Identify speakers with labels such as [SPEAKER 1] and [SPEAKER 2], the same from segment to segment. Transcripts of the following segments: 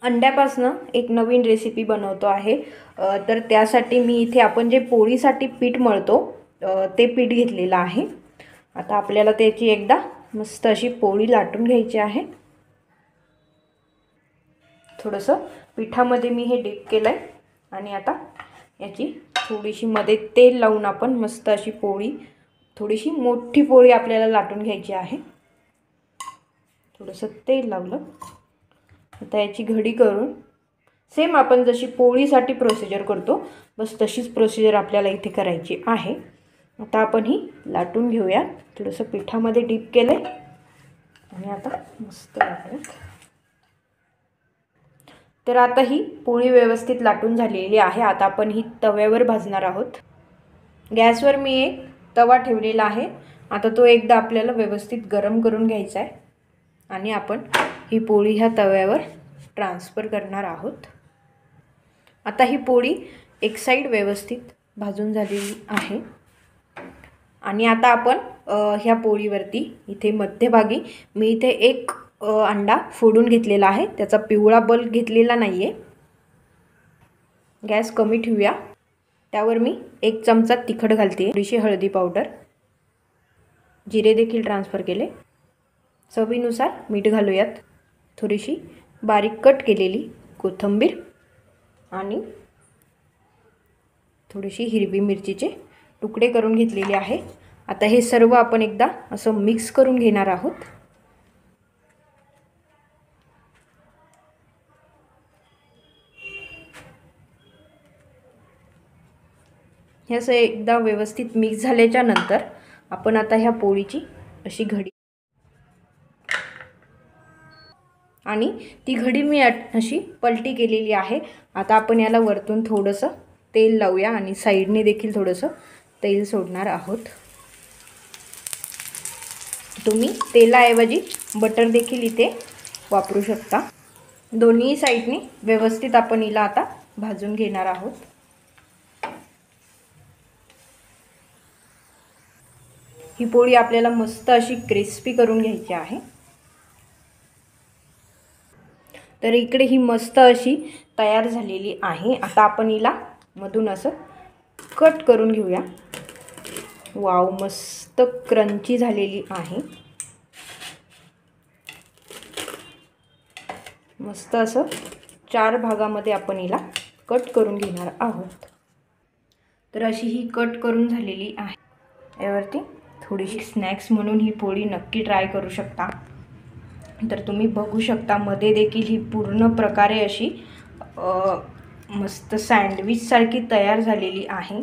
[SPEAKER 1] अंड्यापासनं एक नवीन रेसिपी बनवतो आहे। तर त्यासाठी मी इथे आपण जे पोळीसाठी पीठ मळतो ते पीठ घेतलेलं आहे। आता आपल्याला त्याची एकदा मस्त अशी पोळी लाटून घ्यायची आहे। थोडंसं पिठामध्ये मी हे डीप केलंय आणि आता याची थोडीशी मध्ये तेल लावून आपण मस्त अशी पोळी, थोडीशी मोठी पोळी आपल्याला लाटून घ्यायची आहे। थोडंसं तेल लावलं, आता याची घडी करून सेम आपण जशी पोळीसाठी प्रोसिजर करतो बस तशीच प्रोसिजर आपल्याला इथे करायची आहे। आता आपण ही लाटून घेऊया। थोडंसं पिठामध्ये डीप केलंय आणि आता मस्त लाटूयात। तर आता ही पोळी व्यवस्थित लाटून झालेली आहे। आता आपण ही तव्यावर भाजणार आहोत। गॅसवर मी एक तवा ठेवलेला आहे। आता तो एकदा आपल्याला व्यवस्थित गरम करून घ्यायचा आहे आणि आपण ही पोळी ह्या तव्यावर ट्रान्सफर करणार आहोत। आता ही पोळी एक साइड व्यवस्थित भाजून झालेली आहे आणि आता आपण ह्या पोळीवरती इथे मध्यभागी मी इथे एक अंडा फोडून घेतलेला आहे। त्याचा पिवळा बल्ब घेतलेला नाहीये। गॅस कमी ठेवूया। त्यावर मी 1 चमचा तिखट घालते, थोडीशी हळदी पावडर, जिरे देखील ट्रान्सफर केले, चवीनुसार मीठ घालूयात, थोडीशी बारीक कट केलेली कोथिंबीर आणि थोडीशी हिरवी मिरचीचे तुकडे करून घेतलेले आहे। आता हे सर्व आपण एकदा असं मिक्स करून घेणार आहोत। हे असं एकदा व्यवस्थित मिक्स झाल्याच्या नंतर आपण आता ह्या पोळीची अशी घडी आणि ती घडी मी अशी पलटी केलेली आहे। आता आपण याला वरतून थोडंसं तेल लावूया आणि साइडने देखील थोडंसं तेल सोडणार आहोत। तुम्ही तेलाऐवजी बटर देखील इथे वापरू शकता। दोन्ही साइडने व्यवस्थित आपण हिला आता भाजून घेणार आहोत। ही पोळी आपल्याला मस्त अशी क्रिस्पी करून घ्यायची आहे। तर इकडे ही मस्त अशी तयार झालेली आहे। आता आपण हिला मधून असं कट करून घेऊया। वाव, मस्त क्रंची झालेली आहे। मस्त असं 4 भागामध्ये आपण हिला कट करून घेणार आहोत। तर अशी ही कट करून झालेली आहे। यावरती थोडीशी स्नॅक्स म्हणून ही पोळी नक्की ट्राय करू शकता। तर तुम्ही बघू शकता मध्ये देखील ही पूर्ण प्रकारे अशी मस्त सँडविच सारखी तयार झालेली आहे।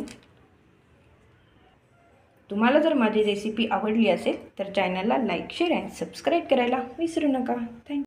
[SPEAKER 1] तुम्हाला जर माझी रेसिपी आवडली असेल तर चॅनलला लाईक, शेअर आणि सबस्क्राइब करायला विसरू नका। थँक्यू।